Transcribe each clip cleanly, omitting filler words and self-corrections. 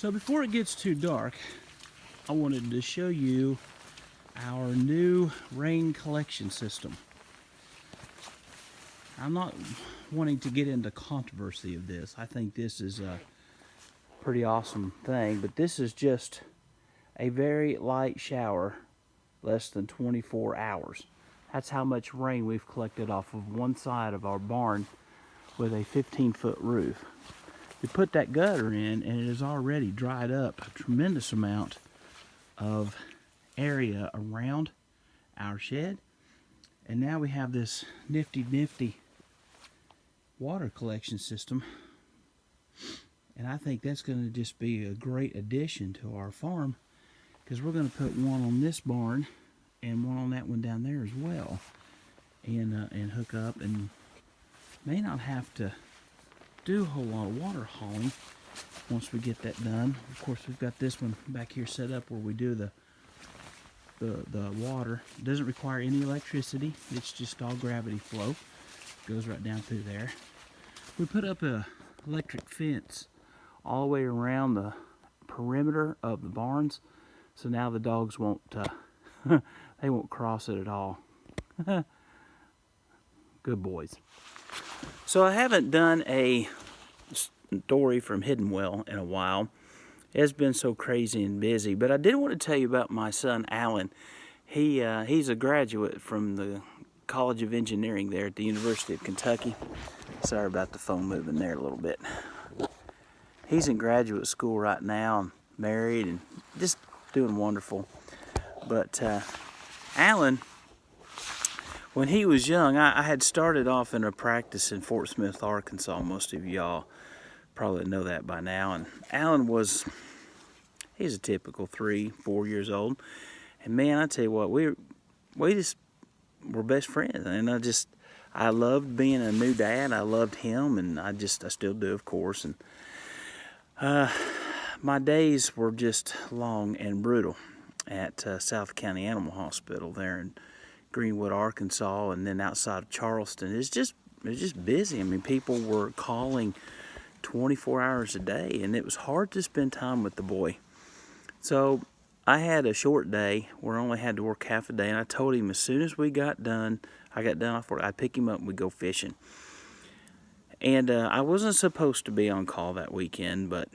So before it gets too dark, I wanted to show you our new rain collection system. I'm not wanting to get into controversy of this. I think this is a pretty awesome thing, but this is just a very light shower, less than 24 hours. That's how much rain we've collected off of one side of our barn with a 15-foot roof. We put that gutter in and it has already dried up a tremendous amount of area around our shed. And now we have this nifty water collection system. And I think that's going to just be a great addition to our farm, because we're going to put one on this barn and one on that one down there as well, and hook up, and may not have to do a whole lot of water hauling once we get that done. Of course, we've got this one back here set up where we do the water. It doesn't require any electricity. It's just all gravity flow. Goes right down through there. We put up a electric fence all the way around the perimeter of the barns, so now the dogs won't they won't cross it at all. Good boys. So I haven't done a story from Hidden Well in a while. It's been so crazy and busy, but I did want to tell you about my son Alan. He's a graduate from the College of Engineering there at the University of Kentucky. Sorry about the phone moving there a little bit. He's in graduate school right now, married, and just doing wonderful. But Alan, when he was young, I had started off in a practice in Fort Smith, Arkansas. Most of y'all probably know that by now. And Alan he's a typical 3-4 years old. And man, I tell you what, we just were best friends. And I loved being a new dad. I loved him, and I still do, of course. And my days were just long and brutal at South County Animal Hospital there in Greenwood, Arkansas, and then outside of Charleston. It's just busy. I mean, people were calling 24 hours a day, and it was hard to spend time with the boy. So I had a short day where I only had to work half a day, and I told him as soon as I got done off work, I'd pick him up and we'd go fishing. And I wasn't supposed to be on call that weekend, but,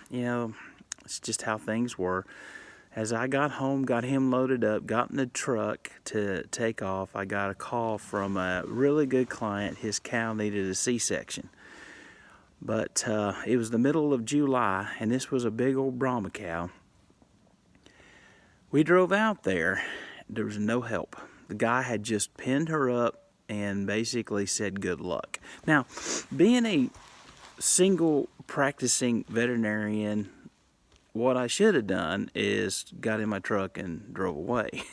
you know, it's just how things were. As I got home, got him loaded up, got in the truck to take off, I got a call from a really good client. His cow needed a C-section. But it was the middle of July, and this was a big old Brahma cow. We drove out there. There was no help. The guy had just pinned her up and basically said good luck. Now, being a single practicing veterinarian, what I should have done is got in my truck and drove away.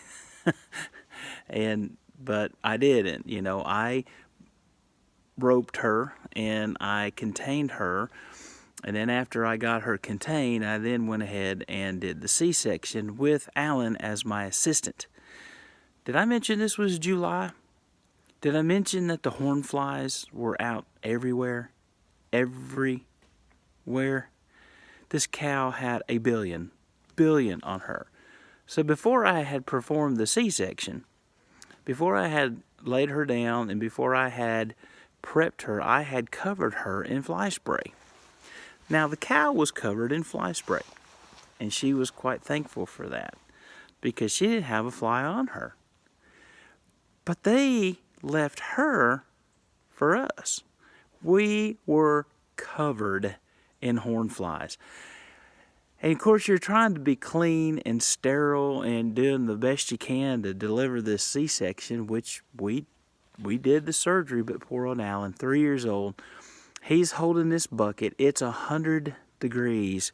But I didn't. You know, I roped her and I contained her. And then after I got her contained, I then went ahead and did the C-section with Alan as my assistant. Did I mention this was July? Did I mention that the horn flies were out everywhere? Everywhere? This cow had a billion on her. So before I had performed the C-section, before I had laid her down, and before I had prepped her, I had covered her in fly spray. Now the cow was covered in fly spray, and she was quite thankful for that, because she didn't have a fly on her. But they left her for us. We were covered in horn flies. And of course, you're trying to be clean and sterile and doing the best you can to deliver this C-section, which we did the surgery, but poor old Alan, 3 years old, he's holding this bucket. It's 100 degrees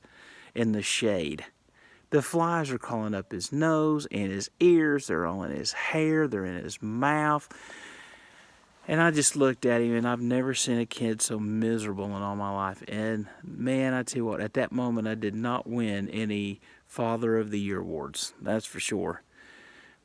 in the shade. The flies are crawling up his nose and his ears. They're all in his hair. They're in his mouth. And I just looked at him, and I've never seen a kid so miserable in all my life. And man, I tell you what, at that moment, I did not win any Father of the Year awards. That's for sure.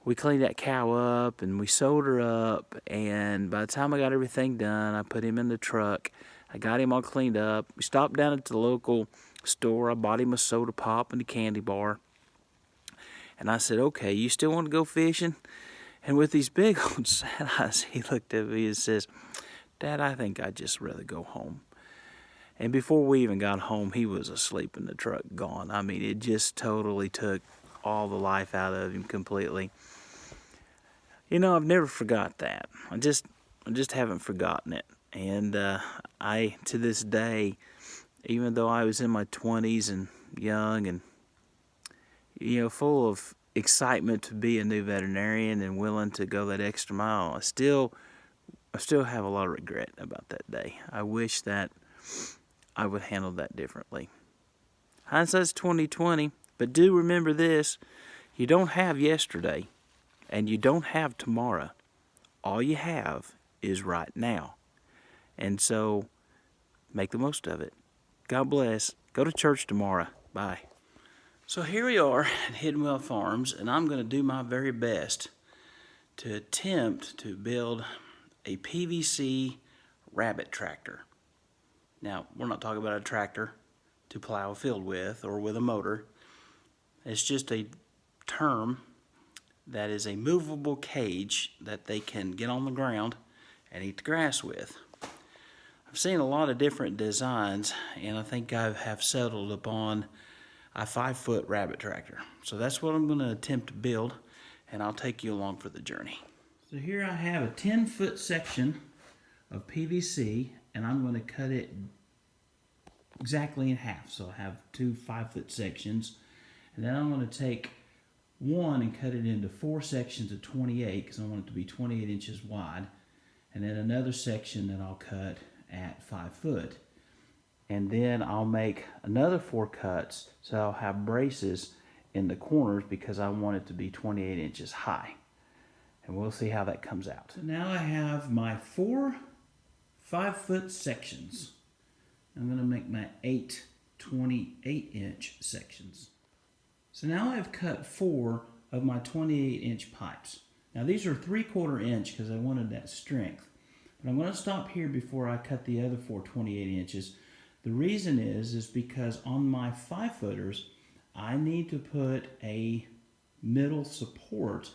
We cleaned that cow up, and we sewed her up. And by the time I got everything done, I put him in the truck. I got him all cleaned up. We stopped down at the local store. I bought him a soda pop and a candy bar. And I said, okay, you still want to go fishing? And with these big old sad eyes, he looked at me and says, Dad, I think I'd just rather go home. And before we even got home, he was asleep in the truck, gone. I mean, it just totally took all the life out of him completely. You know, I've never forgot that. I just haven't forgotten it. And I, to this day, even though I was in my 20s and young and, you know, full of excitement to be a new veterinarian and willing to go that extra mile, I still have a lot of regret about that day. I wish that I would handle that differently. Hindsight's 20/20, but do remember this: you don't have yesterday, and you don't have tomorrow. All you have is right now, and so make the most of it. God bless. Go to church tomorrow. Bye. So here we are at Hiddenwell Farms, and I'm going to do my very best to attempt to build a PVC rabbit tractor. Now, we're not talking about a tractor to plow a field with or with a motor. It's just a term that is a movable cage that they can get on the ground and eat the grass with. I've seen a lot of different designs, and I think I have settled upon a 5-foot rabbit tractor. So that's what I'm going to attempt to build, and I'll take you along for the journey. So here I have a 10-foot section of PVC, and I'm going to cut it exactly in half. So I have 2 5-foot sections, and then I'm going to take one and cut it into 4 sections of 28 because I want it to be 28 inches wide, and then another section that I'll cut at 5 foot. And then I'll make another 4 cuts, so I'll have braces in the corners because I want it to be 28 inches high. And we'll see how that comes out. So now I have my 4 5-foot sections. I'm going to make my 8 28-inch sections. So now I've cut 4 of my 28-inch pipes. Now these are 3/4 inch because I wanted that strength. But I'm going to stop here before I cut the other 4 28 inches. The reason is because on my 5-footers, I need to put a middle support.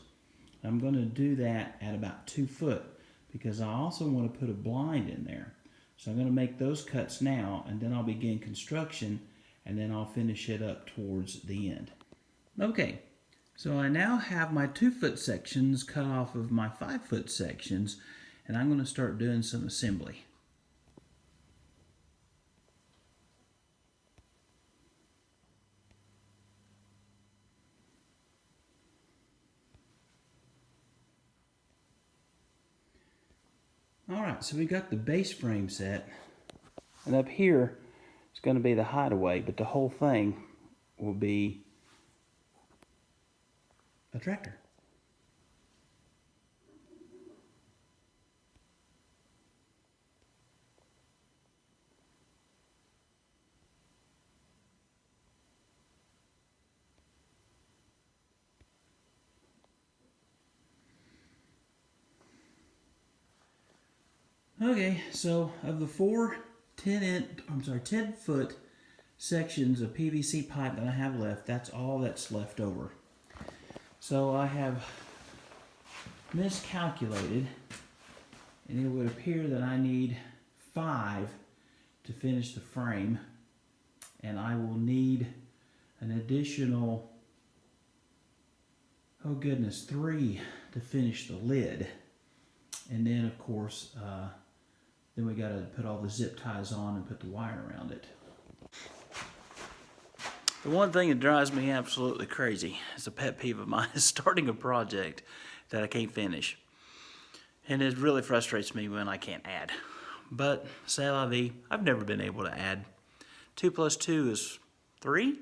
I'm going to do that at about 2 foot because I also want to put a blind in there. So I'm going to make those cuts now, and then I'll begin construction, and then I'll finish it up towards the end. Okay, so I now have my 2-foot sections cut off of my 5-foot sections, and I'm going to start doing some assembly. Alright, so we got the base frame set, and up here is going to be the hideaway, but the whole thing will be a tractor. Okay, so of the 4 10-foot sections of PVC pipe that I have left, that's all that's left over. So I have miscalculated, and it would appear that I need 5 to finish the frame, and I will need an additional, oh goodness, 3 to finish the lid. And then of course, then we got to put all the zip ties on and put the wire around it. The one thing that drives me absolutely crazy, is a pet peeve of mine, is starting a project that I can't finish. And it really frustrates me when I can't add. But, c'est la vie, I've never been able to add. 2 plus 2 is 3?